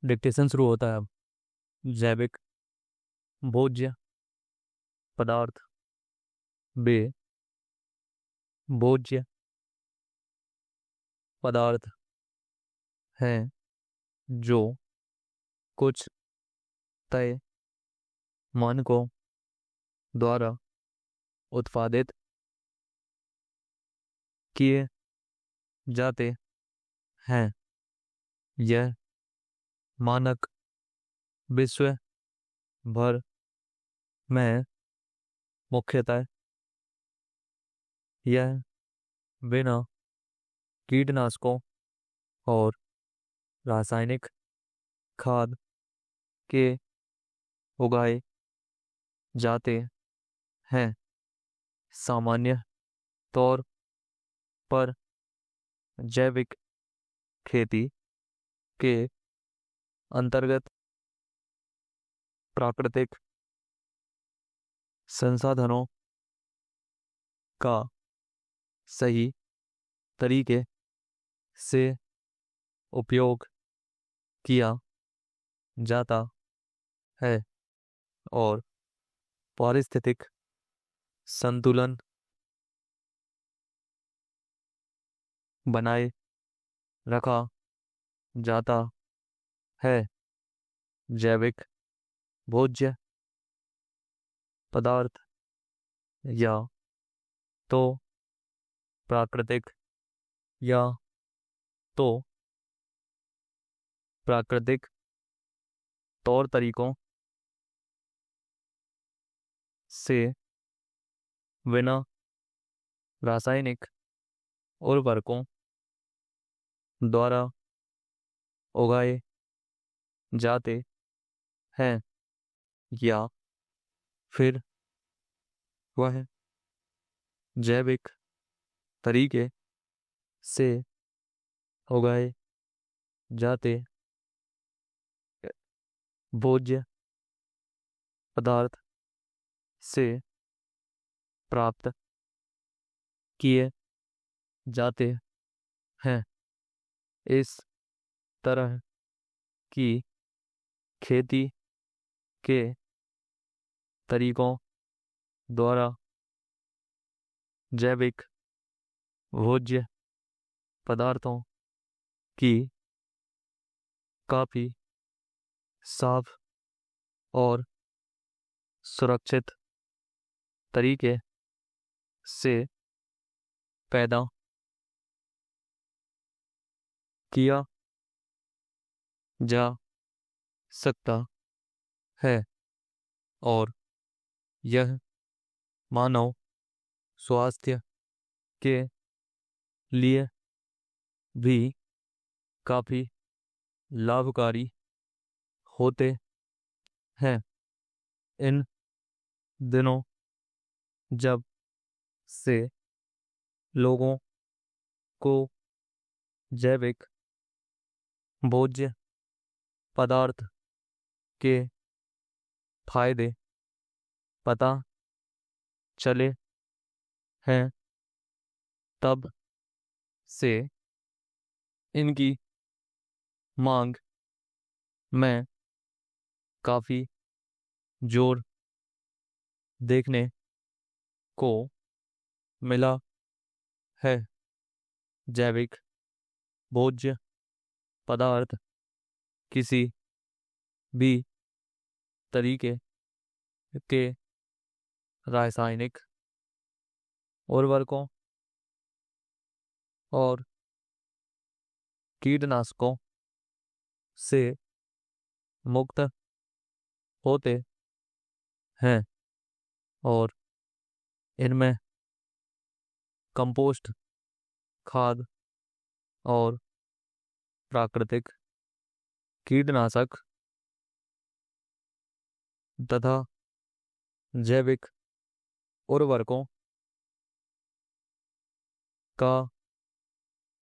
Dictation शुरू होता है अब। जैविक भोज्य पदार्थ बे भोज्य पदार्थ हैं जो कुछ तय मानकों द्वारा उत्पादित किए जाते हैं। यह मानक विश्व भर में मुख्यतः यह बिना कीटनाशकों और रासायनिक खाद के उगाए जाते हैं। सामान्य तौर पर जैविक खेती के अंतर्गत प्राकृतिक संसाधनों का सही तरीके से उपयोग किया जाता है और पारिस्थितिक संतुलन बनाए रखा जाता है। जैविक भोज्य पदार्थ या तो प्राकृतिक या तो प्राकृतिक तौर तरीकों से बिना रासायनिक उर्वरकों द्वारा उगाए जाते हैं या फिर वह जैविक तरीके से उगाए जाते भोज्य पदार्थ से प्राप्त किए जाते हैं। इस तरह की खेती के तरीकों द्वारा जैविक भोज्य पदार्थों की काफी साफ और सुरक्षित तरीके से पैदा किया जा सकता है और यह मानव स्वास्थ्य के लिए भी काफी लाभकारी होते हैं। इन दिनों जब से लोगों को जैविक भोज्य पदार्थ के फायदे पता चले हैं, तब से इनकी मांग में काफी जोर देखने को मिला है। जैविक भोज्य पदार्थ किसी भी तरीके के रासायनिक उर्वरकों और कीटनाशकों से मुक्त होते हैं और इनमें कंपोस्ट खाद और प्राकृतिक कीटनाशक तथा जैविक उर्वरकों का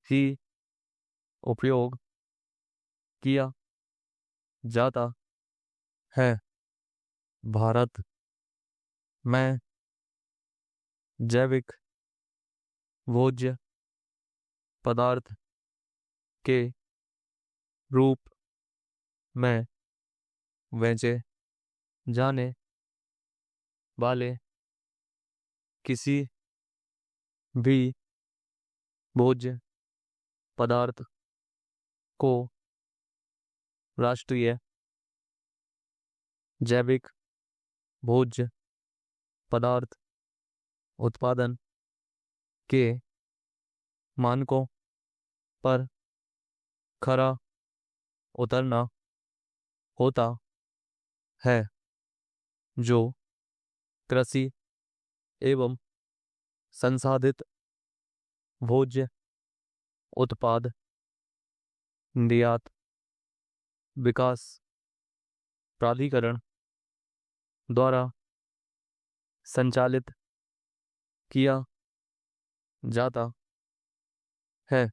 ही उपयोग किया जाता है। भारत में जैविक भोज्य पदार्थ के रूप में बेचे जाने वाले किसी भी भोज्य पदार्थ को राष्ट्रीय जैविक भोज्य पदार्थ उत्पादन के मानकों पर खरा उतरना होता है, जो कृषि एवं संसाधित भोज्य उत्पाद निर्यात विकास प्राधिकरण द्वारा संचालित किया जाता है।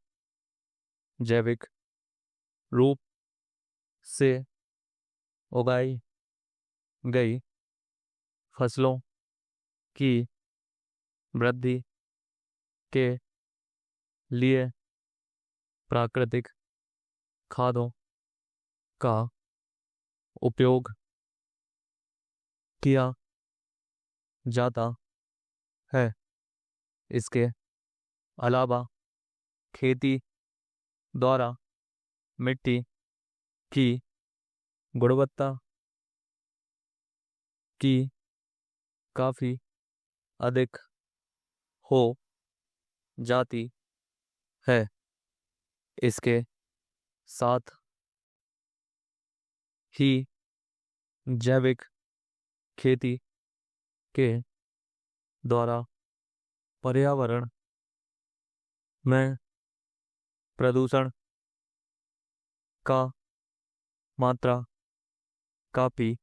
जैविक रूप से उगाई गई फसलों की वृद्धि के लिए प्राकृतिक खादों का उपयोग किया जाता है। इसके अलावा खेती द्वारा मिट्टी की गुणवत्ता की काफ़ी अधिक हो जाती है। इसके साथ ही जैविक खेती के द्वारा पर्यावरण में प्रदूषण का मात्रा काफ़ी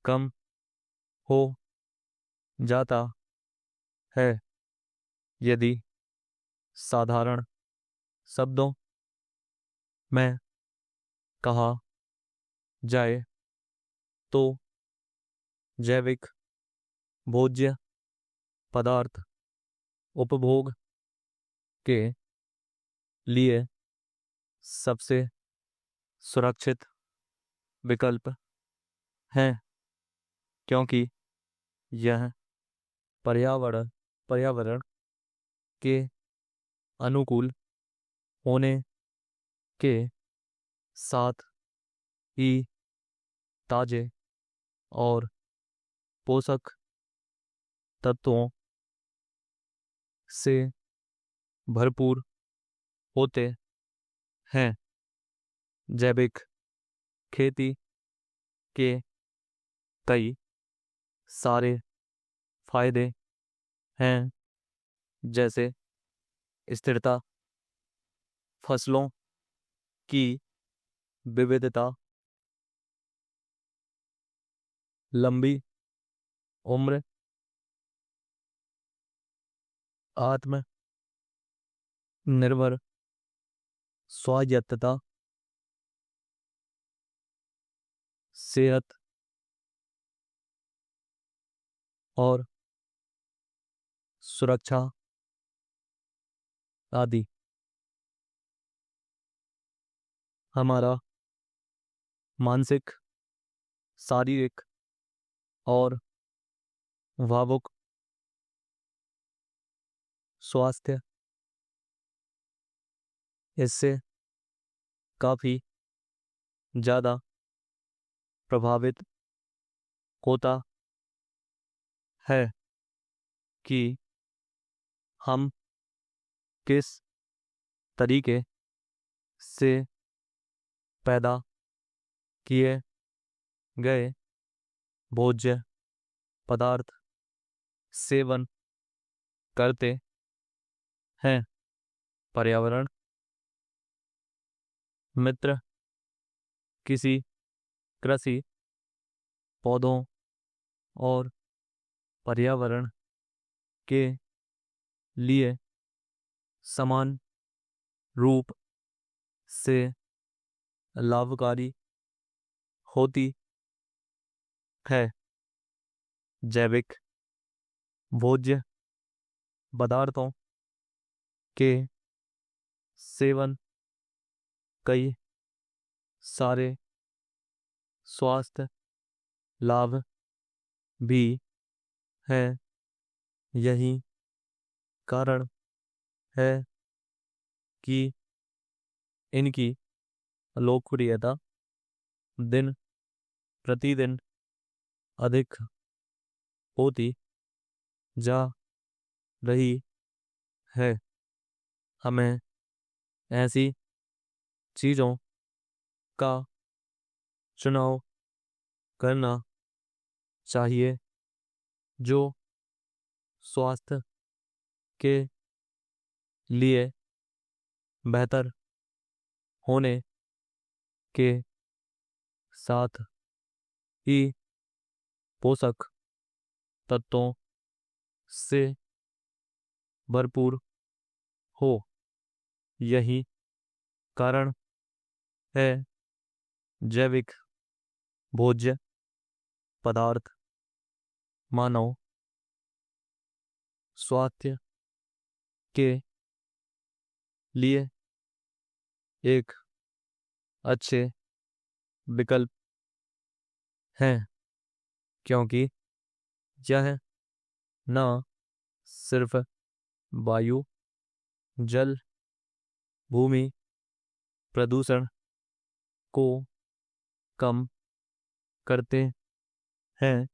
कम हो जाता है। यदि साधारण शब्दों में कहा जाए तो जैविक भोज्य पदार्थ उपभोग के लिए सबसे सुरक्षित विकल्प हैं, क्योंकि यह पर्यावरण के अनुकूल होने के साथ ही ताजे और पोषक तत्वों से भरपूर होते हैं। जैविक खेती के कई सारे फायदे हैं, जैसे स्थिरता, फसलों की विविधता, लंबी उम्र, आत्मनिर्भर स्वायत्तता, सेहत और सुरक्षा आदि। हमारा मानसिक, शारीरिक और भावुक स्वास्थ्य इससे काफ़ी ज़्यादा प्रभावित होता है कि हम किस तरीके से पैदा किए गए भोज्य पदार्थ सेवन करते हैं। पर्यावरण मित्र किसी कृषि पौधों और पर्यावरण के लिए समान रूप से लाभकारी होती है। जैविक भोज्य पदार्थों के सेवन कई सारे स्वास्थ्य लाभ भी है। यही कारण है कि इनकी लोकप्रियता दिन प्रतिदिन अधिक होती जा रही है। हमें ऐसी चीज़ों का चुनाव करना चाहिए जो स्वास्थ्य के लिए बेहतर होने के साथ ही पोषक तत्वों से भरपूर हो। यही कारण है जैविक भोज्य पदार्थ मानव स्वास्थ्य के लिए एक अच्छे विकल्प हैं, क्योंकि यह न सिर्फ वायु जल भूमि प्रदूषण को कम करते हैं,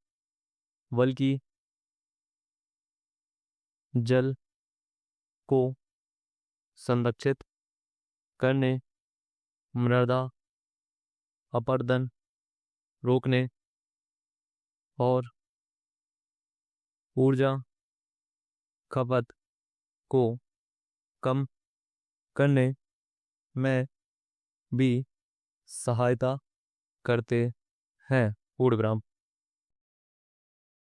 बल्कि जल को संरक्षित करने, मृदा अपरदन रोकने और ऊर्जा खपत को कम करने में भी सहायता करते हैं। पूर्ण विराम।